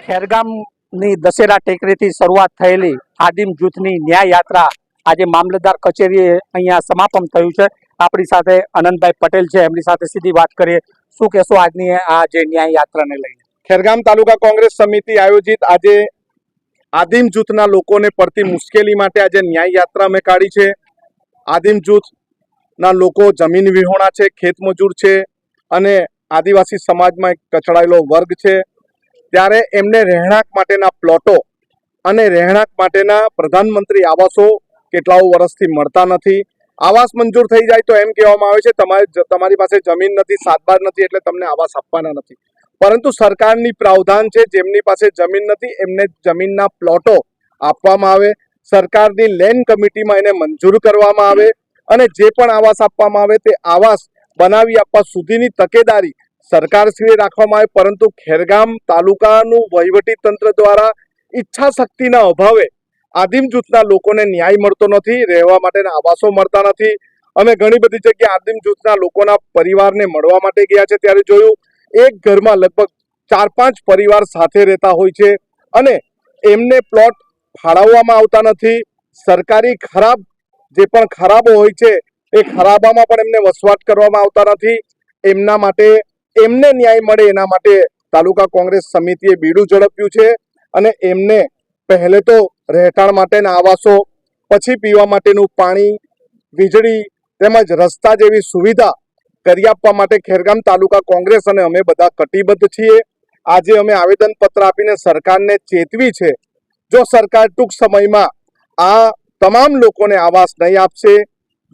ખેરગામની દશેરા ટેકરીથી શરૂઆત થયેલી આદિમ જૂથની ન્યાય યાત્રા આજે મામલતદાર કચેરીએ અહીંયા સમાપન થયું છે. આપણી સાથે અનંતભાઈ પટેલ છે, એમની સાથે સીધી વાત કરીએ. શું કહેશો આજની આ જે ન્યાય યાત્રાને લઈને? ખેરગામ તાલુકા કોંગ્રેસ સમિતિ આયોજિત આજે આદિમ જૂથના લોકોને પડતી મુશ્કેલી માટે આજે ન્યાય યાત્રા અમે કાઢી છે. આદિમ જૂથના લોકો જમીન વિહોણા છે, ખેતમજૂર છે અને આદિવાસી સમાજમાં એક કચડાયેલો વર્ગ છે. ત્યારે એમને રહેણાંક માટેના પ્લોટો અને રહેણાંક માટેના પ્રધાનમંત્રી આવાસો કેટલાઓ વર્ષથી મળતા નથી. આવાસ મંજૂર થઈ જાય તો એમ કહેવામાં આવે છે તમારી પાસે જમીન નથી, સાતબાર નથી, એટલે તમને આવાસ આપવાના નથી. પરંતુ સરકારની પ્રાવધાન છે, જેમની પાસે જમીન નથી એમને જમીનના પ્લોટો આપવામાં આવે, સરકારની લેન્ડ કમિટીમાં એને મંજૂર કરવામાં આવે અને જે પણ આવાસ આપવામાં આવે તે આવાસ બનાવી આપવા સુધીની તકેદારી સરકારશ્રીએ રાખવામાં આવે. પરંતુ ખેરગામ તાલુકાનું વહીવટી તંત્ર દ્વારા ઈચ્છા શક્તિના અભાવે આદિમ જૂથના લોકોને ન્યાય મળતો નથી, રહેવા માટેના આવાસો મળતા નથી. અમે ઘણી બધી જગ્યાએ આદિમ જૂથના લોકોના પરિવારને મળવા માટે ગયા છે, ત્યારે જોયું એક ઘરમાં લગભગ 4-5 પરિવાર સાથે રહેતા હોય છે અને એમને પ્લોટ ફાળવવામાં આવતા નથી. સરકારી ખરાબ જે પણ ખરાબો હોય છે એ ખરાબામાં પણ એમને વસવાટ કરવામાં આવતા નથી. એમના માટે એમને ન્યાય મળે એના માટે તાલુકા કોંગ્રેસ સમિતિએ બીડું ઝડપ્યું છે અને એમને પહેલે તો રહેઠાણ માટેના આવાસો, પછી પીવા માટેનું પાણી, વીજળી તેમજ રસ્તા જેવી સુવિધા કરી આપવા માટે ખેરગામ તાલુકા કોંગ્રેસ અને અમે બધા કટિબદ્ધ છીએ. આજે અમે આવેદનપત્ર આપીને સરકારને ચેતવી છે, જો સરકાર ટૂંક સમયમાં આ તમામ લોકોને આવાસ નહીં આપશે,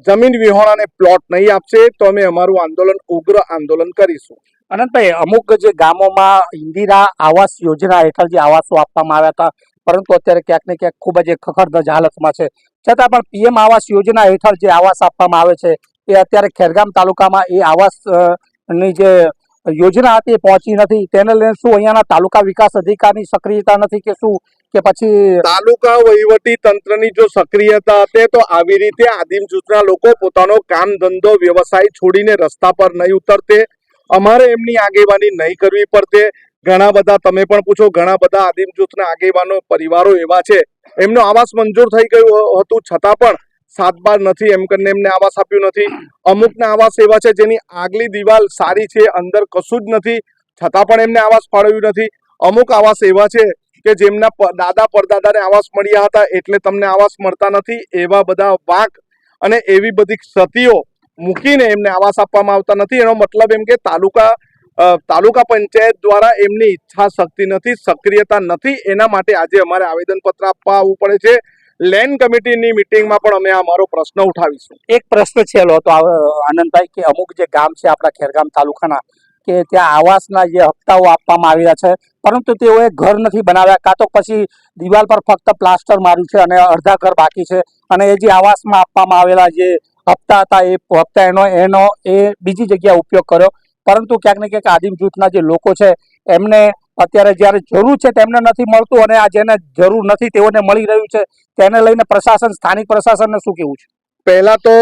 જમીન વિહોણાને પ્લોટ નહીં આપશે તો અમે અમારું આંદોલન ઉગ્ર આંદોલન કરીશું. અનંતભાઈ, અમુક જે ગામોમાં ઇન્દિરા આવાસ યોજના હેઠળ જે આવાસો આપવામાં આવ્યા હતા, પરંતુ અત્યારે ક્યાંક ને ક્યાંક ખૂબ જ ખખડધજ હાલતમાં છે, છતાં પણ પીએમ આવાસ યોજના હેઠળ જે આવાસ આપવામાં આવે છે એ અત્યારે ખેરગામ તાલુકામાં એ આવાસ ની જે યોજના હતી એ પહોંચી નથી. તેને લઈને શું અહીંયાના તાલુકા વિકાસ અધિકારીની સક્રિયતા નથી કે શું, કે પછી તાલુકા વહીવટી તંત્રની જો સક્રિયતા હશે તો આવી રીતે આદિમ જૂથના લોકો પોતાનો કામ ધંધો વ્યવસાય છોડીને રસ્તા પર નહીં ઉતરતે. અમારે એમની આગેવાની નહીં કરવી પડતે. ઘણા બધા તમે પણ પૂછો, ઘણા બધા આદિમ જૂથના આગેવાનો પરિવારો એવા છે એમનો આવાસ મંજૂર થઈ ગયું હતું છતાં પણ 7 બાર નથી એમ કરીને એમને આવાસ આપ્યું નથી. અમુકના આવાસ એવા છે જેની આગલી દિવાલ સારી છે, અંદર કશું જ નથી, છતાં પણ એમને આવાસ ફાળવ્યું નથી. અમુક આવાસ એવા છે કે જેમના દાદા પરદાદાને આવાસ મળ્યા હતા એટલે તમને આવાસ મળતા નથી. એવા બધા વાંક અને એવી બધી ક્ષતિઓ મૂકીને એમને આવાસ આપવામાં આવતા નથી. એનો મતલબ એમ કે તાલુકા પંચાયત દ્વારા એમની ઈચ્છા શક્તિ નથી, સક્રિયતા નથી. એના માટે આજે અમારે આવેદનપત્ર આપવા આવવું પડે છે. લેન્ડ કમિટીની મિટિંગમાં પણ અમે અમારો પ્રશ્ન ઉઠાવીશું. એક પ્રશ્ન છેલ્લો હતો આનંદભાઈ, કે અમુક જે ગામ છે આપણા ખેરગામ તાલુકાના, કે ત્યાં આવાસના જે હપ્તાઓ આપવામાં આવ્યા છે પરંતુ તેઓએ ઘર નથી બનાવ્યા, કાં તો પછી દિવાલ પર ફક્ત પ્લાસ્ટર માર્યું છે અને અડધા ઘર બાકી છે, અને એ જે આવાસમાં આપવામાં આવેલા જે હપ્તા હતા એ હપ્તા એનો બીજી જગ્યાએ ઉપયોગ કર્યો. પરંતુ ક્યાંક ને ક્યાંક આદિમ જૂથના જે લોકો છે એમને અત્યારે જ્યારે જરૂર છે તેમને નથી મળતું, અને આ જેને જરૂર નથી તેઓને મળી રહ્યું છે. તેને લઈને પ્રશાસન, સ્થાનિક પ્રશાસનને શું કહેવું છે? પહેલા તો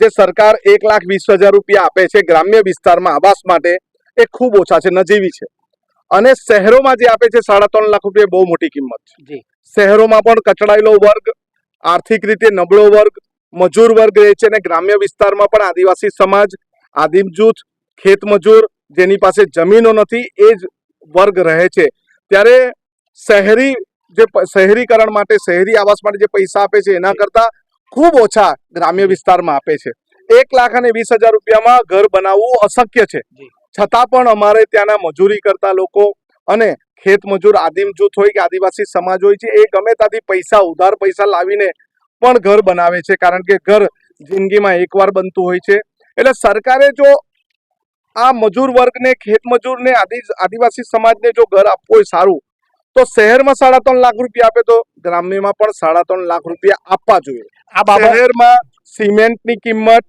જે સરકાર 1,20,000 રૂપિયા આપે છે ગ્રામ્ય વિસ્તારમાં આવાસ માટે એ ખૂબ ઓછા છે, નજીવી છે. અને શહેરોમાં જે આપે છે 3.5 લાખ રૂપિયા બહુ મોટી કિંમત છે. શહેરોમાં પણ કચડાયેલો વર્ગ, આર્થિક રીતે નબળો વર્ગ, મજૂર વર્ગ રહે છે અને ગ્રામ્ય વિસ્તારમાં પણ આદિવાસી સમાજ, આદિમ જૂથ, ખેતમજૂર જેની પાસે જમીનો નથી એ જ વર્ગ રહે છે. ત્યારે શહેરીકરણ માટે, શહેરી આવાસ માટે જે પૈસા આપે છે એના કરતા ખૂબ ઓછા ગ્રામ્ય વિસ્તારમાં આપે છે. 1,20,000 રૂપિયામાં ઘર બનાવવું અશક્ય છે. છતાં પણ અમારે ત્યાંના મજૂરી કરતા લોકો અને ખેતમજૂર આદિમ જૂથ હોય કે આદિવાસી સમાજ હોય છે, એ ગમે ત્યાંથી ઉધાર પૈસા લાવીને પણ ઘર બનાવે છે, કારણ કે ઘર જિંદગીમાં એકવાર બનતું હોય છે. એટલે સરકારે જો આ મજૂર વર્ગને, ખેતમજૂરને, આદિવાસી સમાજને જો ઘર આપવું હોય સારું, તો શહેરમાં 3.5 લાખ રૂપિયા આપે તો ગ્રામ્યમાં પણ 3.5 લાખ રૂપિયા આપવા જોઈએ. શહેરમાં સિમેન્ટની કિંમત,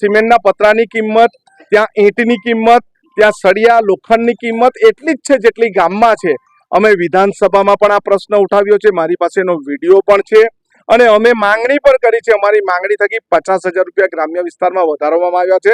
સિમેન્ટના પતરાની કિંમત, ત્યાં ઈંટની કિંમત, ત્યાં સળિયા લોખંડની કિંમત એટલી જ છે જેટલી ગામમાં છે. અમે વિધાનસભામાં પણ આ પ્રશ્ન ઉઠાવ્યો છે, મારી પાસે એનો વિડીયો પણ છે અને અમે માંગણી પણ કરી છે. અમારી માંગણી થકી 50,000 રૂપિયા ગ્રામ્ય વિસ્તારમાં વધારવામાં આવ્યા છે,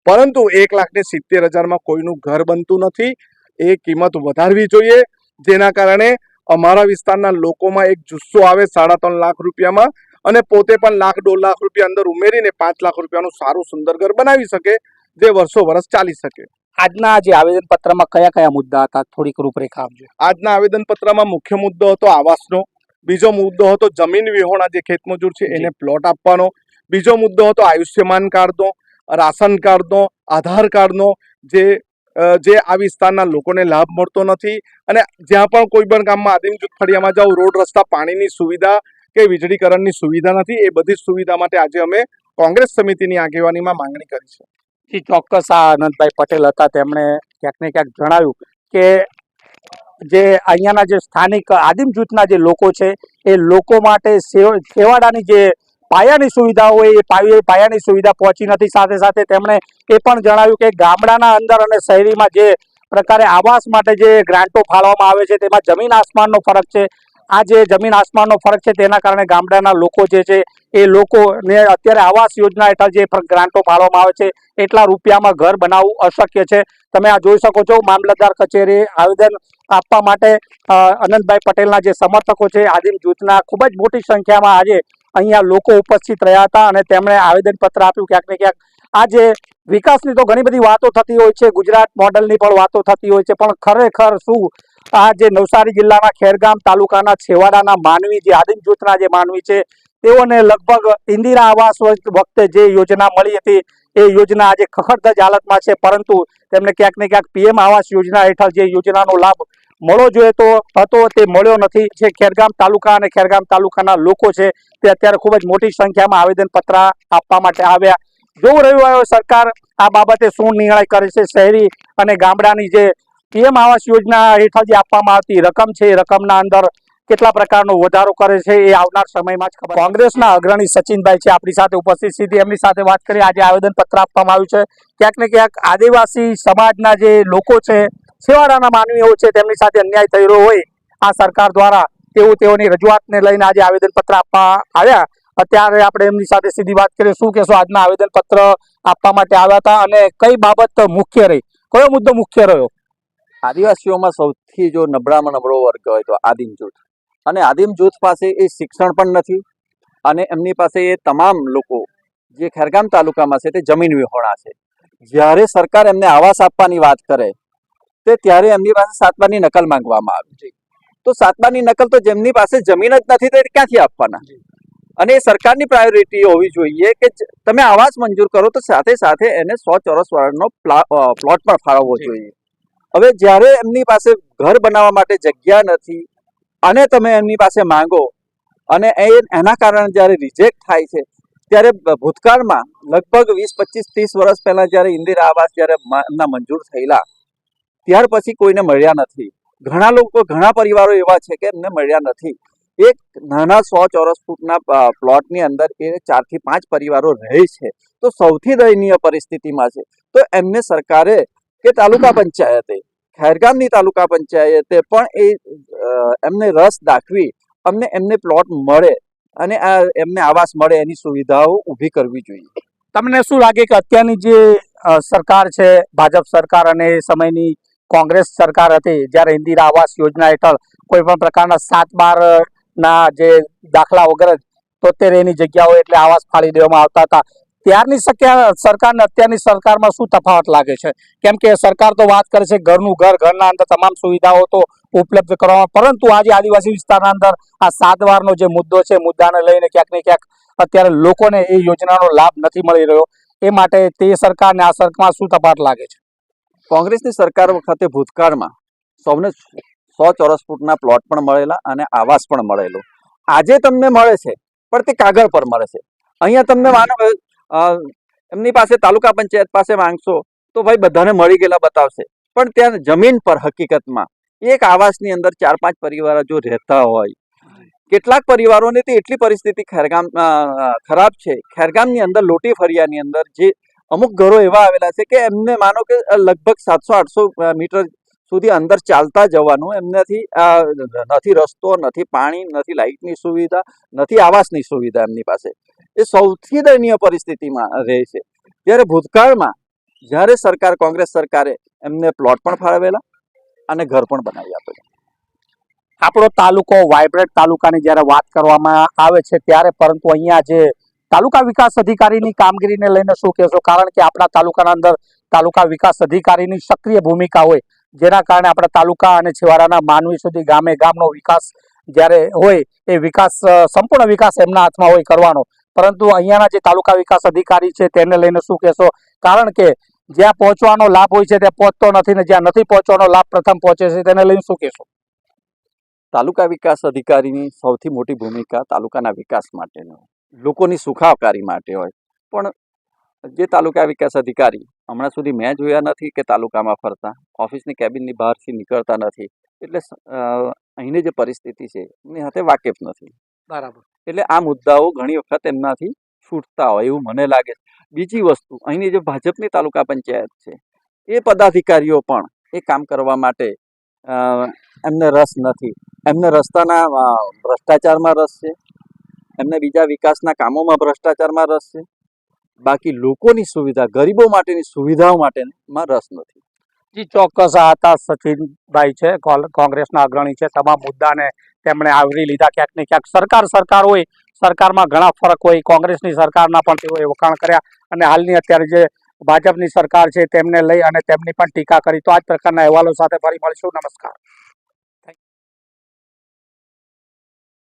પરંતુ 1,70,000 કોઈનું ઘર બનતું નથી. એ કિંમત વધારવી જોઈએ. જેના કારણે અમારા વિસ્તારના લોકોમાં એક જુસ્સો આવે 3.5 લાખ રૂપિયામાં, અને પોતે પણ 1.5 લાખ રૂપિયા અંદર ઉમેરીને 5 લાખ રૂપિયાનું સારું સુંદર ઘર બનાવી શકે, જે વર્ષો વર્ષ ચાલી શકે. આજના જે આવેદન પત્રમાં કયા કયા મુદ્દા હતા, થોડીક રૂપરેખા આપજો. આજના આવેદન પત્રમાં મુખ્ય મુદ્દો હતો આવાસનો, બીજો મુદ્દો હતો જમીન વિહોણા જે ખેતમજૂર છે એને પ્લોટ આપવાનો, બીજો મુદ્દો હતો આયુષ્યમાન કાર્ડનો, રાશન કાર્ડનો, આધાર કાર્ડનો, જે આ વિસ્તારના લોકોને લાભ મળતો નથી. અને જ્યાં પણ કોઈ પણ ગામમાં આદિમ જૂથ ફળિયામાં જાઓ, રોડ રસ્તા, પાણીની સુવિધા કે વીજળીકરણની સુવિધા નથી. એ બધી સુવિધા માટે આજે અમે કોંગ્રેસ સમિતિની આગેવાનીમાં માંગણી કરી છે. જી ચોક્કસ, આ આનંદભાઈ પટેલ હતા. તેમણે ક્યાંક ને ક્યાંક જણાવ્યું કે જે અહીંયાના જે સ્થાનિક આદિમ જૂથના જે લોકો છે એ લોકો માટે છેવાડાની જે પાયાની સુવિધાઓ હોય એ પાયાની સુવિધા પહોંચી નથી. સાથે સાથે તેમણે એ પણ જણાવ્યું કે ગામડાના અંદર અને શહેરીમાં જે પ્રકારે આવાસ માટે જે ગ્રાન્ટો ફાળવવામાં આવે છે તેમાં જમીન આસમાનનો ફરક છે. આ જે જમીન આસમાનનો ફરક છે તેના કારણે ગામડાના લોકો જે છે એ લોકોને અત્યારે આવાસ યોજના હેઠળ જે ગ્રાન્ટો ફાળવવામાં આવે છે એટલા રૂપિયામાં ઘર બનાવવું અશક્ય છે. તમે આ જોઈ શકો છો, મામલતદાર કચેરીએ આવેદન આપવા માટે આનંદભાઈ પટેલના જે સમર્થકો છે આદિમ જૂથના ખૂબ જ મોટી સંખ્યામાં આજે અહીંયા લોકો ઉપસ્થિત રહ્યા હતા અને તેમણે આવેદનપત્ર આપ્યું. ક્યાંક ને ક્યાંક આ જે વિકાસની તો ઘણી બધી વાતો થતી હોય છે, ગુજરાત મોડલની પણ વાતો થતી હોય છે, પણ ખરેખર શું આ જે નવસારી જિલ્લાના ખેરગામ તાલુકાના છેવાડાના માનવી, જે આદિમ જૂથના જે માનવી છે, તેઓને લગભગ ઇન્દિરા આવાસ વખતે જે યોજના મળી હતી એ યોજના આજે ખખડધજ હાલતમાં છે, પરંતુ તેમને ક્યાંક ને ક્યાંક પીએમ આવાસ યોજના હેઠળ જે યોજનાનો લાભ મળવો જોઈએ તો હતો તે મળ્યો નથી. જે ખેરગામ તાલુકા અને ખેરગામ તાલુકાના લોકો છે તે અત્યારે ખૂબ જ મોટી સંખ્યામાં આવેદનપત્ર આપવા માટે આવ્યા. જોવું રહ્યું હવે સરકાર આ બાબતે શું નિર્ણય કરે છે. શહેરી અને ગામડાની જે પીએમ આવાસ યોજના હેઠળ જે આપવામાં આવતી રકમ છે એ રકમના અંદર કેટલા પ્રકારનો વધારો કરે છે એ આવનાર સમયમાં જ ખબર. કોંગ્રેસના અગ્રણી સચિનભાઈ છે આપણી સાથે ઉપસ્થિત, સીધી એમની સાથે વાત કરી. આજે આવેદનપત્ર આપવામાં આવ્યું છે. ક્યાંક ને ક્યાંક આદિવાસી સમાજના જે લોકો છે, છેવાડાના માનવીઓ છે, તેમની સાથે અન્યાય થઈ રહ્યો હોય આ સરકાર દ્વારા, તેઓની રજૂઆતને લઈને આજે આવેદનપત્ર આપવા આવ્યા. અત્યારે આપણે એમની સાથે સીધી વાત કરીએ. શું કહેશો, આજના આવેદનપત્ર આપવા માટે આવ્યા હતા અને કઈ બાબત મુખ્ય રહી, કયો મુદ્દો મુખ્ય રહ્યો? આદિવાસીઓમાં સૌથી જો નબળામાં નબળો વર્ગ હોય તો આદિમ જૂથ, અને આદિમ જૂથ પાસે એ શિક્ષણ પણ નથી, અને એમની પાસે એ તમામ લોકો જે ખેરગામ તાલુકામાં છે તે જમીન વિહોણા છે. જ્યારે સરકાર એમને આવાસ આપવાની વાત કરે તે ત્યારે એમની પાસે 7 બારની નકલ માંગવામાં આવે છે. તો 7 બારની નકલ તો જેમની પાસે જમીન જ નથી તો ક્યાંથી આપવાના? અને એ સરકારની પ્રાયોરિટી હોવી જોઈએ કે તમે આવાસ મંજૂર કરો તો સાથે સાથે એને 100 ચોરસ નો પ્લોટ પણ ફાળવવો જોઈએ. હવે જ્યારે એમની પાસે ઘર બનાવવા માટે જગ્યા નથી અને તમે એમની પાસે માંગો અને એના કારણે જ્યારે રિજેક્ટ થાય છે, ત્યારે ભૂતકાળમાં લગભગ 20, 25, 30 વર્ષ પહેલા જ્યારે ઇન્દિરા આવાસ જ્યારે એમના મંજૂર થયેલા ત્યાર પછી કોઈને મળ્યા નથી. ઘણા પરિવારો એવા છે કે એમને મળ્યા નથી. એક નાના 100 ચોરસ ફૂટના પ્લોટની અંદર એ 4 થી 5 પરિવારો રહે છે, તો સૌથી દયનીય પરિસ્થિતિમાં છે. તો એમને સરકારે કે તાલુકા પંચાયતે, ખેરગામની તાલુકા પંચાયતે પણ એમને રસ દાખવી એમને પ્લોટ મળે અને એમને આવાસ મળે એની સુવિધાઓ ઊભી કરવી જોઈએ. તમને શું લાગે કે અત્યારની જે સરકાર છે, ભાજપ સરકાર અને એ સમયની કોંગ્રેસ સરકાર હતી, જ્યારે ઇન્દિરા આવાસ યોજના હેઠળ કોઈ પણ પ્રકારના 7/12 ના જે દાખલા વગર 73 ની જગ્યાઓ એટલે આવાસ ફાળી દેવામાં આવતા હતા, ત્યારની સરકાર ને અત્યારની સરકારમાં શું તફાવત લાગે છે? કેમ કે સરકાર તો વાત કરે છે ઘરનું ઘર, ઘરના અંદર તમામ સુવિધાઓ તો ઉપલબ્ધ કરવામાં, પરંતુ આજે આદિવાસી વિસ્તારના અંદર આ 7/12 નો જે મુદ્દો છે, મુદ્દાને લઈને ક્યાંક ને ક્યાંક અત્યારે લોકોને એ યોજનાનો લાભ નથી મળી રહ્યો. એ માટે તે સરકારને આ સરકારમાં શું તફાવત લાગે છે? કોંગ્રેસની સરકાર વખતે ભૂતકાળમાં સૌને 100 ચોરસ ફૂટના પ્લોટ પણ મળેલા અને આવાસ પણ મળેલો. આજે તમને મળે છે પણ તે કાગળ પર મળે છે. અહીંયા તમને માનો એમની પાસે તાલુકા પંચાયત પાસે માંગશો તો ભાઈ બધાને મળી ગયેલા બતાવશે, પણ ત્યાં જમીન પર હકીકતમાં એક આવાસની અંદર 4-5 પરિવારો જો રહેતા હોય, કેટલાક પરિવારોને તો એટલી પરિસ્થિતિ ખેરગામ ખરાબ છે. ખેરગામની અંદર લોટી ફરિયાની અંદર જે અમુક ઘરો એવા આવેલા છે કે એમને માનો કે લગભગ 700-800 મીટર સુધી અંદર ચાલતા જવાનું, એમનાથી નથી રસ્તો, નથી પાણી, નથી લાઇટની સુવિધા, નથી આવાસની સુવિધા એમની પાસે. એ સૌથી દયનીય પરિસ્થિતિમાં રહે છે. ત્યારે ભૂતકાળમાં જ્યારે કોંગ્રેસ સરકારે એમને પ્લોટ પણ ફાળવેલા અને ઘર પણ બનાવી આપેલા. આપણો તાલુકો વાઇબ્રન્ટ તાલુકાની જ્યારે વાત કરવામાં આવે છે ત્યારે પરંતુ અહીંયા જે તાલુકા વિકાસ અધિકારીની કામગીરીને લઈને શું કહેશો? કારણ કે આપણા તાલુકાના અંદર તાલુકા વિકાસ અધિકારીની સક્રિય ભૂમિકા હોય, જેના કારણે આપણા તાલુકા અને છેવાડાના માનવી સુધી ગામે ગામનો વિકાસ જ્યારે હોય એ વિકાસ સંપૂર્ણ વિકાસ એમના હાથમાં હોય કરવાનો. પરંતુ અહીંયાના જે તાલુકા વિકાસ અધિકારી છે તેને લઈને શું કહેશો? કારણ કે જ્યાં પહોંચવાનો લાભ હોય છે ત્યાં પહોંચતો નથી ને જ્યાં નથી પહોંચવાનો લાભ પ્રથમ પહોંચે છે, તેને લઈને શું કહેશો? તાલુકા વિકાસ અધિકારીની સૌથી મોટી ભૂમિકા તાલુકાના વિકાસ માટેની હોય, લોકોની સુખાકારી માટે હોય. પણ જે તાલુકા વિકાસ અધિકારી હમણાં સુધી મેં જોયા નથી કે તાલુકામાં ફરતા, ઓફિસની કેબિનની બહારથી નીકળતા નથી, એટલે અહીંની જે પરિસ્થિતિ છે એમની સાથે વાકેફ નથી. બરાબર. એટલે આ મુદ્દાઓ ઘણી વખત એમનાથી છૂટતા હોય એવું મને લાગે છે. બીજી વસ્તુ, અહીંની જે ભાજપની તાલુકા પંચાયત છે એ પદાધિકારીઓ પણ એ કામ કરવા માટે એમને રસ નથી. એમને રસ્તાના ભ્રષ્ટાચારમાં રસ છે, એમને બીજા વિકાસના કામોમાં ભ્રષ્ટાચારમાં રસ છે, બાકી લોકોની સુવિધા, ગરીબો માટેની સુવિધાઓ માટેમાં રસ નથી. જી ચોક્કસ, આ હતા સચિનભાઈ છે, કોંગ્રેસના અગ્રણી છે. તમામ મુદ્દાને તેમણે આવરી લીધા. ક્યાંક ને ક્યાંક સરકાર હોય, સરકારમાં ઘણા ફરક હોય. કોંગ્રેસની સરકારના પણ તેઓએ વખાણ કર્યા અને હાલની અત્યારે જે ભાજપની સરકાર છે તેમને લઈ અને તેમની પણ ટીકા કરી. તો આ જ પ્રકારના અહેવાલો સાથે ફરી મળીશું. નમસ્કાર.